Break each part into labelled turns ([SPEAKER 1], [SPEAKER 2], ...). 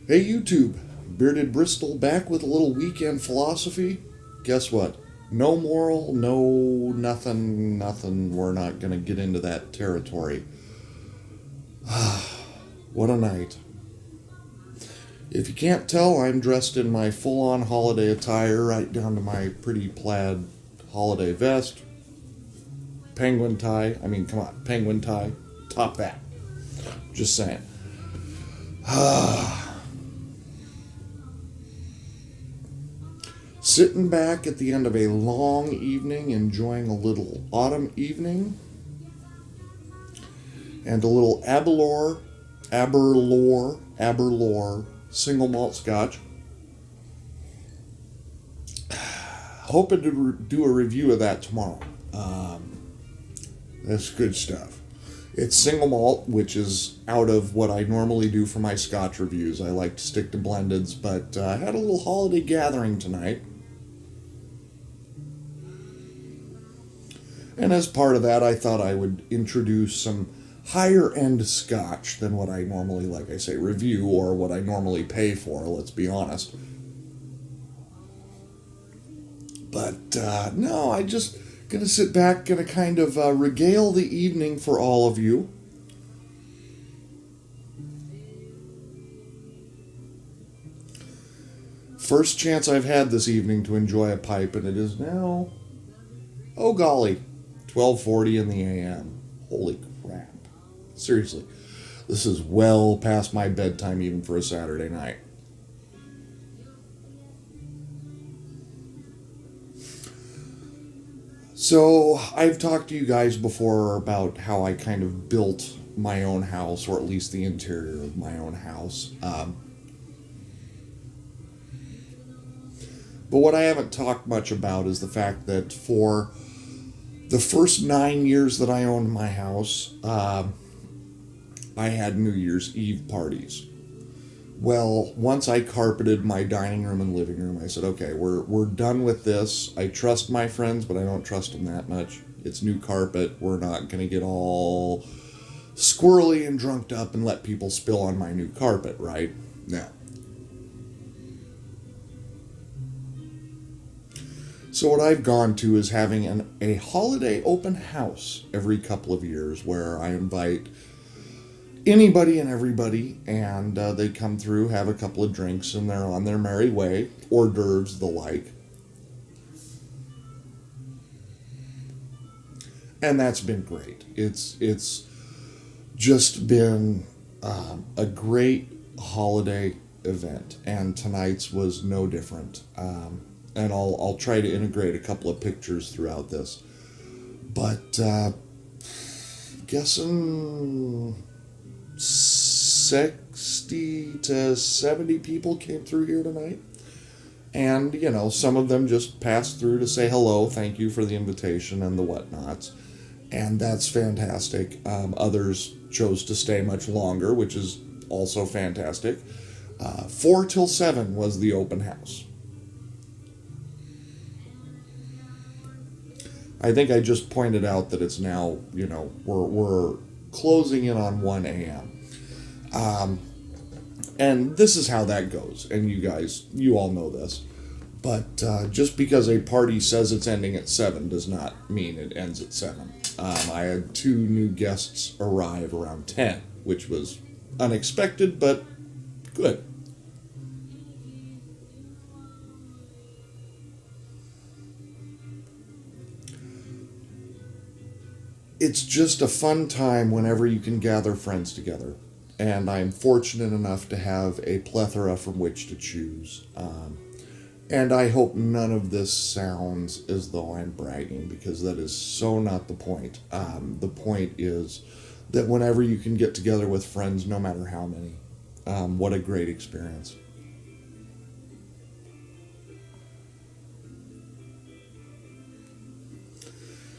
[SPEAKER 1] Hey YouTube, Bearded Bristol back with a little weekend philosophy. Guess what? No moral, no nothing. We're not going to get into that territory. What a night. If you can't tell, I'm dressed in my full on holiday attire, right down to my pretty plaid holiday vest, penguin tie. I mean, come on, penguin tie, top hat. Just saying. Sitting back at the end of a long evening, enjoying a little autumn evening, and a little Aberlour single malt scotch. Hoping to do a review of that tomorrow. That's good stuff. It's single malt, which is out of what I normally do for my scotch reviews. I like to stick to blendeds, but I had a little holiday gathering tonight. And as part of that, I thought I would introduce some higher end scotch than what I normally, like I say, review or what I normally pay for, let's be honest. But no, I just gonna sit back, gonna kind of regale the evening for all of you. First chance I've had this evening to enjoy a pipe, and it is now, oh golly, 12:40 in the a.m. Holy crap. Seriously, this is well past my bedtime even for a Saturday night. So, I've talked to you guys before about how I kind of built my own house, or at least the interior of my own house. But what I haven't talked much about is the fact that for the first 9 years that I owned my house, I had New Year's Eve parties. Well, once I carpeted my dining room and living room, I said, okay, we're done with this. I trust my friends, but I don't trust them that much. It's new carpet. We're not going to get all squirrely and drunked up and let people spill on my new carpet, right? No. So what I've gone to is having a holiday open house every couple of years where I invite anybody and everybody, and they come through, have a couple of drinks, and they're on their merry way, hors d'oeuvres, the like. And that's been great. It's just been a great holiday event, and tonight's was no different. And I'll try to integrate a couple of pictures throughout this. But guessing 60 to 70 people came through here tonight. And, some of them just passed through to say hello, thank you for the invitation and the whatnots. And that's fantastic. Others chose to stay much longer, which is also fantastic. 4 till 7 was the open house. I think I just pointed out that it's now, we're closing in on 1 a.m. And this is how that goes. And you all know this. But just because a party says it's ending at 7 does not mean it ends at 7. I had 2 new guests arrive around 10, which was unexpected, but good. It's just a fun time whenever you can gather friends together. And I'm fortunate enough to have a plethora from which to choose. And I hope none of this sounds as though I'm bragging, because that is so not the point. The point is that whenever you can get together with friends, no matter how many, what a great experience.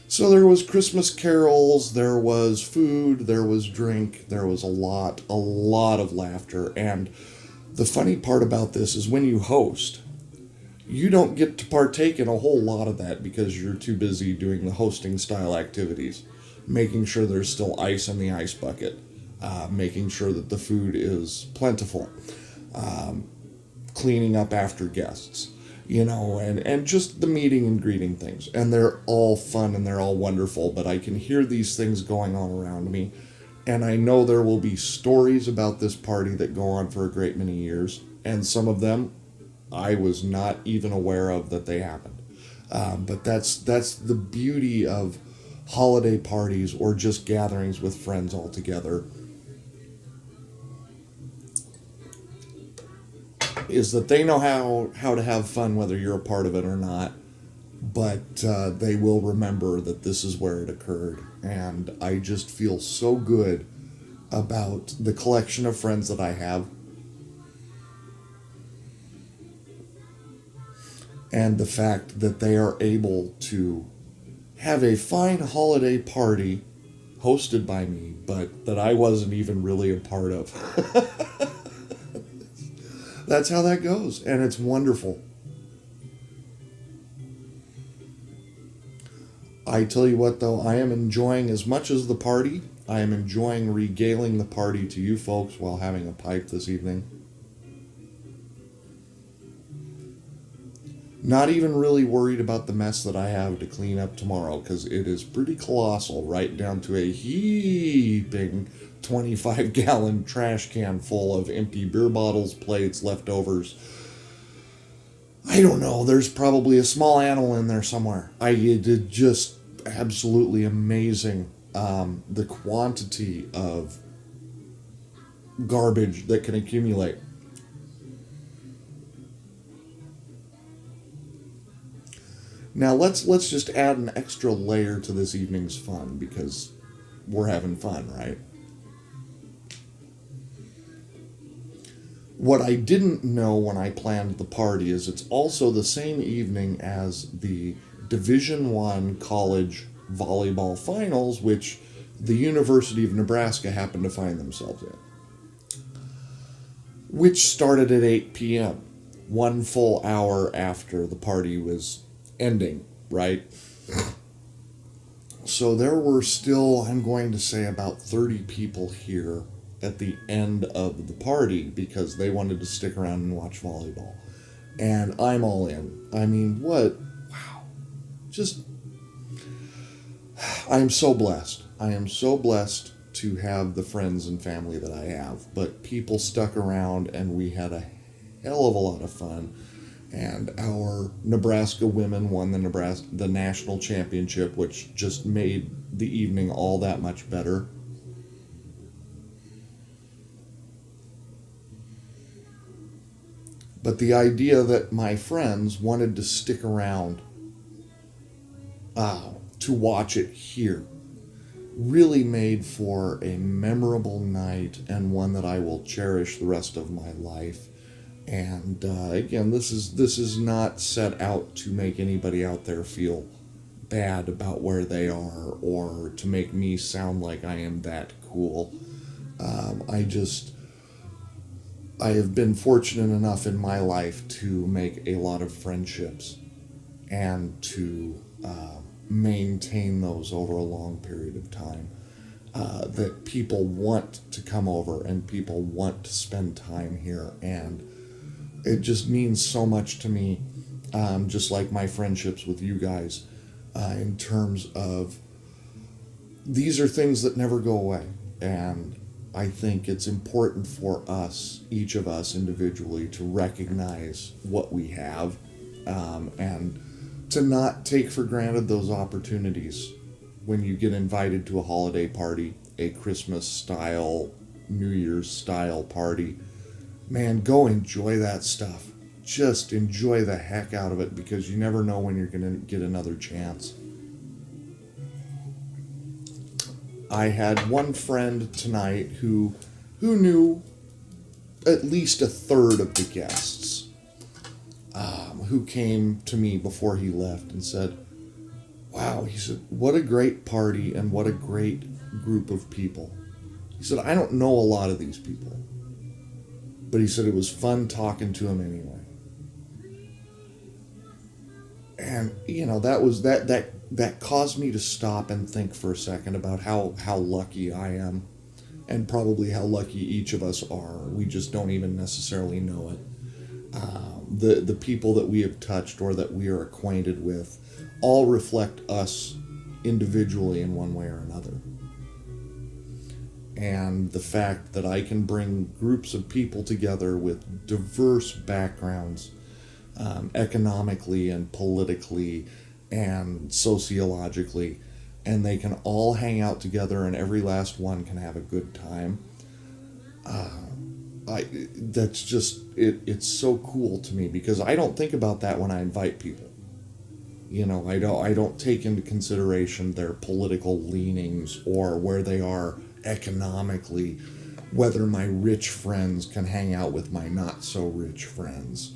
[SPEAKER 1] So there was Christmas carols, there was food, there was drink, there was a lot of laughter. And the funny part about this is when you host, you don't get to partake in a whole lot of that because you're too busy doing the hosting style activities, making sure there's still ice in the ice bucket, making sure that the food is plentiful. cleaning up after guests, and just the meeting and greeting things. And they're all fun and they're all wonderful, but I can hear these things going on around me. And I know there will be stories about this party that go on for a great many years. And some of them I was not even aware of that they happened. But that's the beauty of holiday parties or just gatherings with friends all together, is that they know how to have fun whether you're a part of it or not, but they will remember that this is where it occurred. And I just feel so good about the collection of friends that I have, and the fact that they are able to have a fine holiday party hosted by me, but that I wasn't even really a part of. That's how that goes, and it's wonderful. I tell you what, though, I am enjoying as much as the party. I am enjoying regaling the party to you folks while having a pipe this evening. Not even really worried about the mess that I have to clean up tomorrow, because it is pretty colossal, right down to a heaping 25-gallon trash can full of empty beer bottles, plates, leftovers. I don't know, there's probably a small animal in there somewhere. It did just absolutely amazing, the quantity of garbage that can accumulate. Now let's just add an extra layer to this evening's fun, because we're having fun, right? What I didn't know when I planned the party is it's also the same evening as the Division I college volleyball finals, which the University of Nebraska happened to find themselves in, which started at 8 p.m., 1 full hour after the party was ending, right? So there were still, I'm going to say, about 30 people here at the end of the party because they wanted to stick around and watch volleyball. And I'm all in. I mean, what? Wow. Just, I am so blessed. I am so blessed to have the friends and family that I have. But people stuck around and we had a hell of a lot of fun. And our Nebraska women won the national championship, which just made the evening all that much better. But the idea that my friends wanted to stick around to watch it here really made for a memorable night, and one that I will cherish the rest of my life. And again, this is not set out to make anybody out there feel bad about where they are, or to make me sound like I am that cool. I have been fortunate enough in my life to make a lot of friendships and to maintain those over a long period of time. That people want to come over and people want to spend time here, and it just means so much to me, just like my friendships with you guys, in terms of these are things that never go away. And I think it's important for us, each of us individually, to recognize what we have, and to not take for granted those opportunities when you get invited to a holiday party, a Christmas style, New Year's style party. Man, go enjoy that stuff. Just enjoy the heck out of it, because you never know when you're going to get another chance. I had one friend tonight who knew at least a third of the guests, who came to me before he left and said, wow, he said, what a great party and what a great group of people. He said, I don't know a lot of these people, but he said it was fun talking to him anyway. And, that caused me to stop and think for a second about how lucky I am and probably how lucky each of us are. We just don't even necessarily know it. The people that we have touched or that we are acquainted with all reflect us individually in one way or another. And the fact that I can bring groups of people together with diverse backgrounds, economically and politically and sociologically, and they can all hang out together and every last one can have a good time. That's just it's so cool to me, because I don't think about that when I invite people. I don't take into consideration their political leanings or where they are economically, whether my rich friends can hang out with my not so rich friends.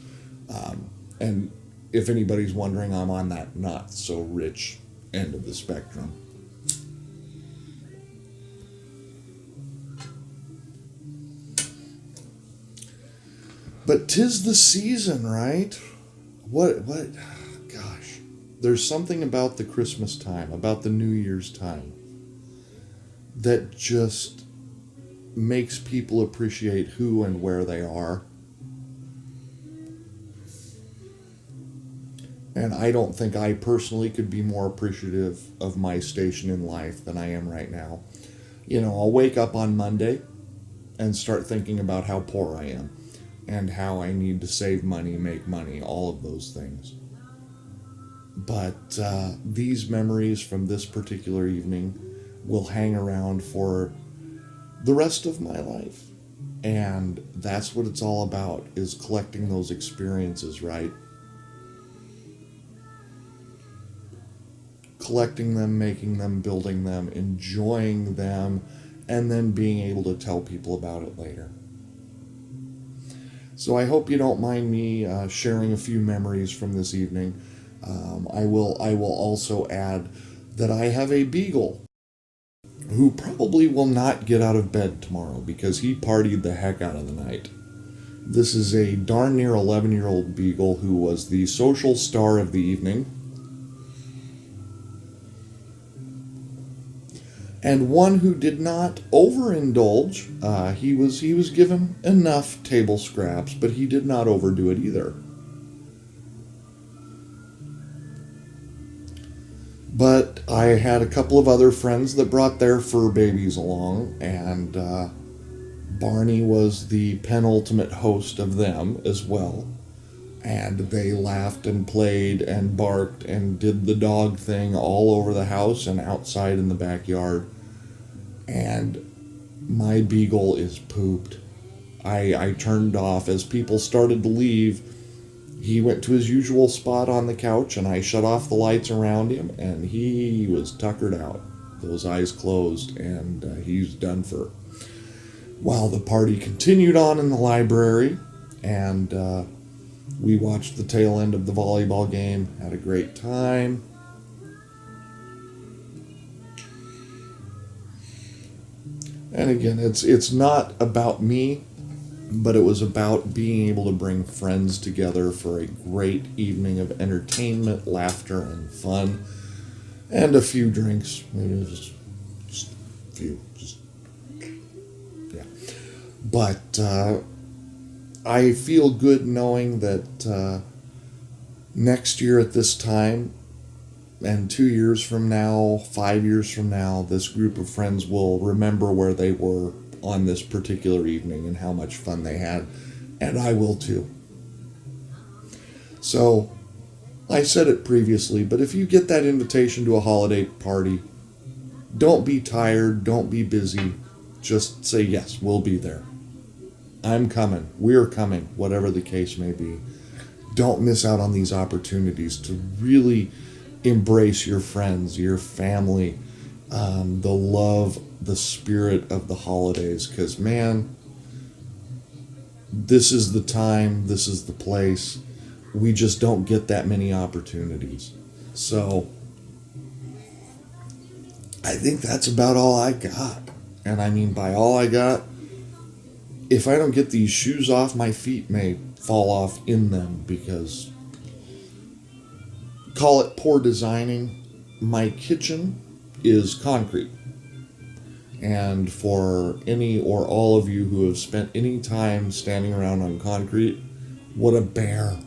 [SPEAKER 1] And if anybody's wondering, I'm on that not so rich end of the spectrum. But 'tis the season, right? What, gosh. There's something about the Christmas time, about the New Year's time, that just makes people appreciate who and where they are. And I don't think I personally could be more appreciative of my station in life than I am right now. I'll wake up on Monday and start thinking about how poor I am and how I need to save money, make money, all of those things. But these memories from this particular evening will hang around for the rest of my life. And that's what it's all about, is collecting those experiences, right? Collecting them, making them, building them, enjoying them, and then being able to tell people about it later. So I hope you don't mind me sharing a few memories from this evening. I will also add that I have a beagle who probably will not get out of bed tomorrow because he partied the heck out of the night. This is a darn near 11-year-old beagle who was the social star of the evening, and one who did not overindulge. He was given enough table scraps, but he did not overdo it either. But I had a couple of other friends that brought their fur babies along, and Barney was the penultimate host of them as well. And they laughed and played and barked and did the dog thing all over the house and outside in the backyard. And my beagle is pooped. I turned off. As people started to leave, he went to his usual spot on the couch, and I shut off the lights around him, and he was tuckered out, those eyes closed, and he's done for. While the party continued on in the library, and we watched the tail end of the volleyball game, had a great time. And again, it's not about me, but it was about being able to bring friends together for a great evening of entertainment, laughter, and fun, and a few drinks. Maybe just a few. Yeah. But I feel good knowing that next year at this time, and 2 years from now, 5 years from now, this group of friends will remember where they were on this particular evening and how much fun they had, and I will too. So, I said it previously, but if you get that invitation to a holiday party, don't be tired, don't be busy, just say yes, we'll be there. I'm coming, we're coming, whatever the case may be. Don't miss out on these opportunities to really embrace your friends, your family, the love, the spirit of the holidays, because man, this is the time, this is the place. We just don't get that many opportunities. So I think that's about all I got. And I mean, by all I got, if I don't get these shoes off, my feet may fall off in them, because, call it poor designing, my kitchen is concrete. And for any or all of you who have spent any time standing around on concrete, what a bear.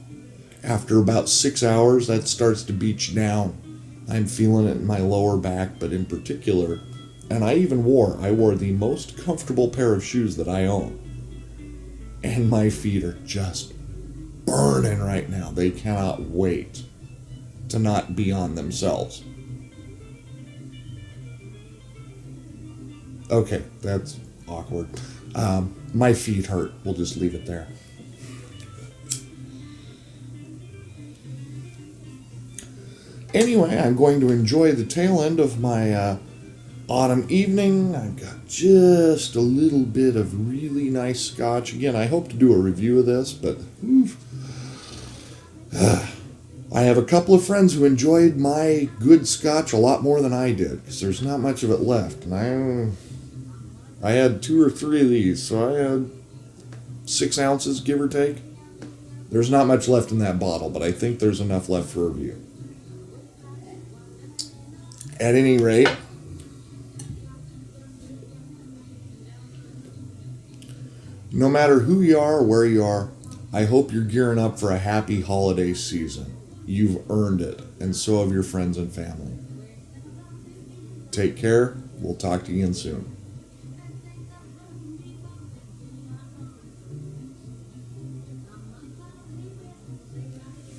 [SPEAKER 1] After about 6 hours, that starts to beat you down. I'm feeling it in my lower back, but in particular, and I wore the most comfortable pair of shoes that I own. And my feet are just burning right now. They cannot wait to not be on themselves. Okay, that's awkward. My feet hurt. We'll just leave it there. Anyway, I'm going to enjoy the tail end of my autumn evening. I've got just a little bit of really nice scotch. Again, I hope to do a review of this, but I have a couple of friends who enjoyed my good scotch a lot more than I did, because there's not much of it left. And I had 2 or 3 of these, so I had 6 ounces, give or take. There's not much left in that bottle, but I think there's enough left for review. At any rate, no matter who you are or where you are, I hope you're gearing up for a happy holiday season. You've earned it, and so have your friends and family. Take care. We'll talk to you again soon.